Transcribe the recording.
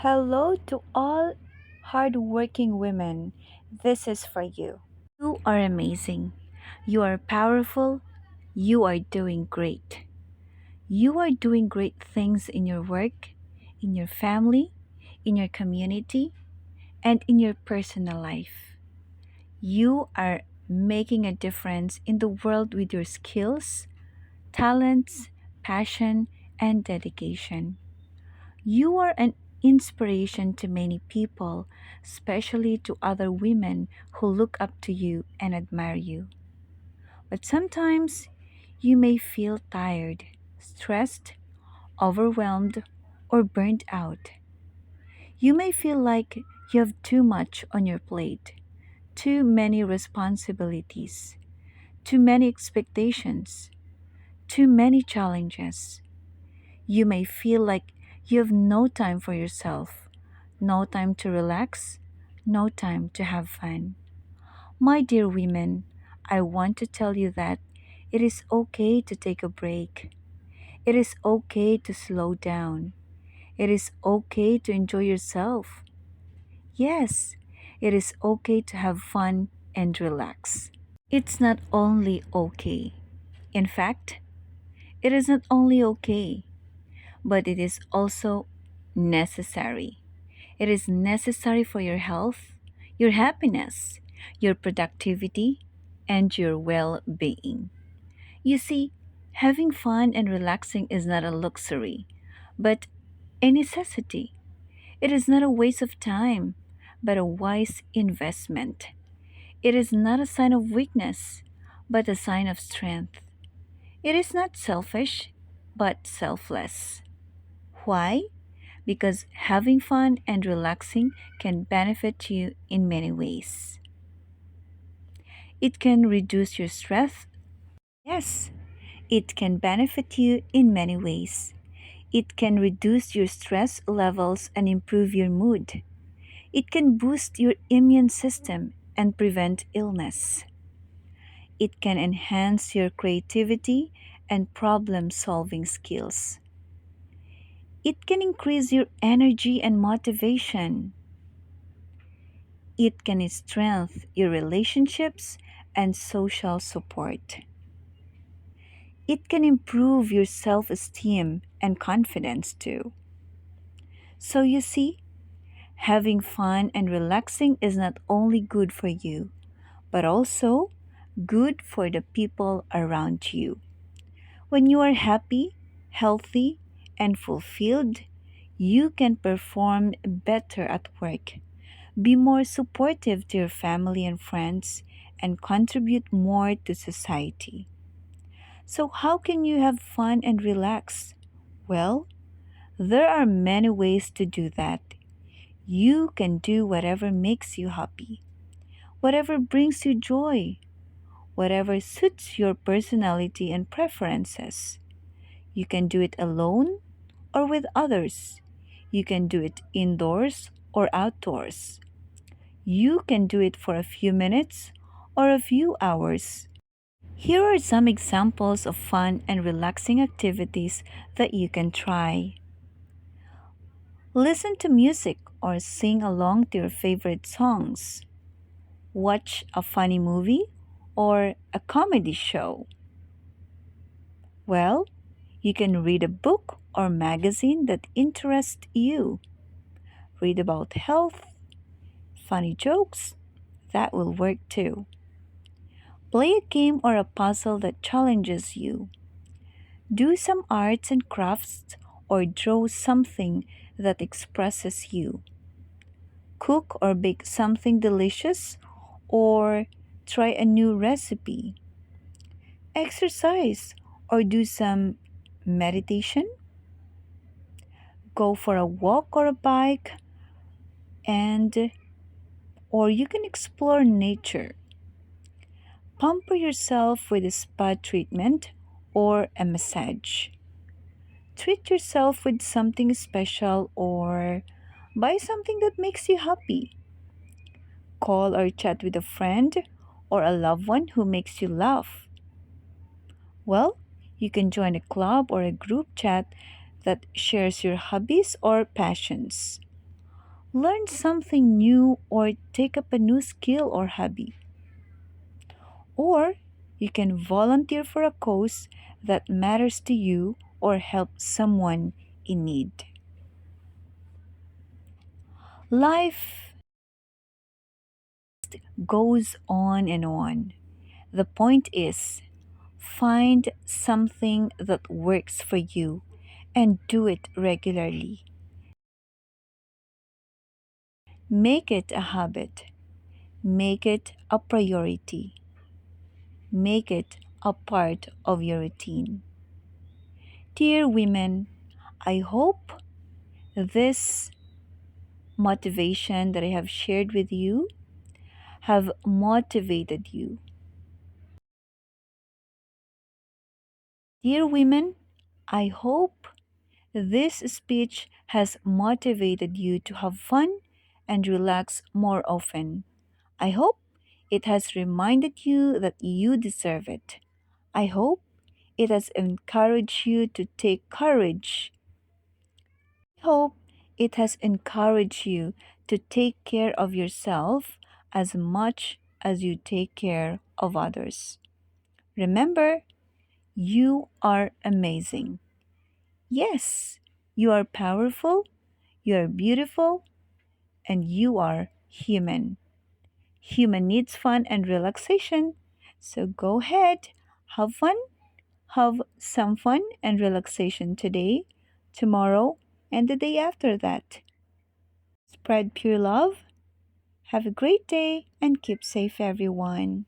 Hello to all hardworking women. This is for you. You are amazing. You are powerful. You are doing great. You are doing great things in your work, in your family, in your community, and in your personal life. You are making a difference in the world with your skills, talents, passion, and dedication. You are an inspiration to many people, especially to other women who look up to you and admire you. But sometimes you may feel tired, stressed, overwhelmed, or burnt out. You may feel like you have too much on your plate, too many responsibilities, too many expectations, too many challenges. You may feel like you have no time for yourself, no time to relax, no time to have fun. My dear women, I want to tell you that it is okay to take a break. It is okay to slow down. It is okay to enjoy yourself. Yes, it is okay to have fun and relax. It's not only okay. In fact, it is not only okay, but it is also necessary. It is necessary for your health, your happiness, your productivity, and your well being. You see, having fun and relaxing is not a luxury, but a necessity. It is not a waste of time, but a wise investment. It is not a sign of weakness, but a sign of strength. It is not selfish, but selfless. Why? Because having fun and relaxing can benefit you in many ways. It can reduce your stress. Yes, it can benefit you in many ways. It can reduce your stress levels and improve your mood. It can boost your immune system and prevent illness. It can enhance your creativity and problem solving skills. It can increase your energy and motivation. It can strengthen your relationships and social support. It can improve your self esteem and confidence too. So, you see, having fun and relaxing is not only good for you, but also good for the people around you. When you are happy, healthy, and fulfilled, you can perform better at work, be more supportive to your family and friends, and contribute more to society. So, how can you have fun and relax? Well, there are many ways to do that. You can do whatever makes you happy, whatever brings you joy, whatever suits your personality and preferences. You can do it alone or with others. You can do it indoors or outdoors. You can do it for a few minutes or a few hours. Here are some examples of fun and relaxing activities that you can try. Listen to music or sing along to your favorite songs. Watch a funny movie or a comedy show. Well, you can read a book or magazine that interests you. Read about health, funny jokes, that will work too. Play a game or a puzzle that challenges you. Do some arts and crafts or draw something that expresses you. Cook or bake something delicious or try a new recipe. Exercise or do some meditation. Go for a walk or a bike and or you can explore nature. Pamper yourself with a spa treatment or a massage. Treat yourself with something special or buy something that makes you happy. Call or chat with a friend or a loved one who makes you laugh. Well, you can join a club or a group chat that shares your hobbies or passions. Learn something new or take up a new skill or hobby. Or you can volunteer for a cause that matters to you or help someone in need. Life goes on and on. The point is, find something that works for you and do it regularly. Make it a habit, make it a priority, make it a part of your routine. Dear women, I hope this motivation that I have shared with you have motivated you. Dear women, I hope this speech has motivated you to have fun and relax more often. I hope it has reminded you that you deserve it. I hope it has encouraged you to take courage. I hope it has encouraged you to take care of yourself as much as you take care of others. Remember, you are amazing. Yes, you are powerful, you are beautiful, and you are human. Human needs fun and relaxation. So go ahead, have fun, have some fun and relaxation today, tomorrow, and the day after that. Spread pure love. Have a great day and keep safe, everyone.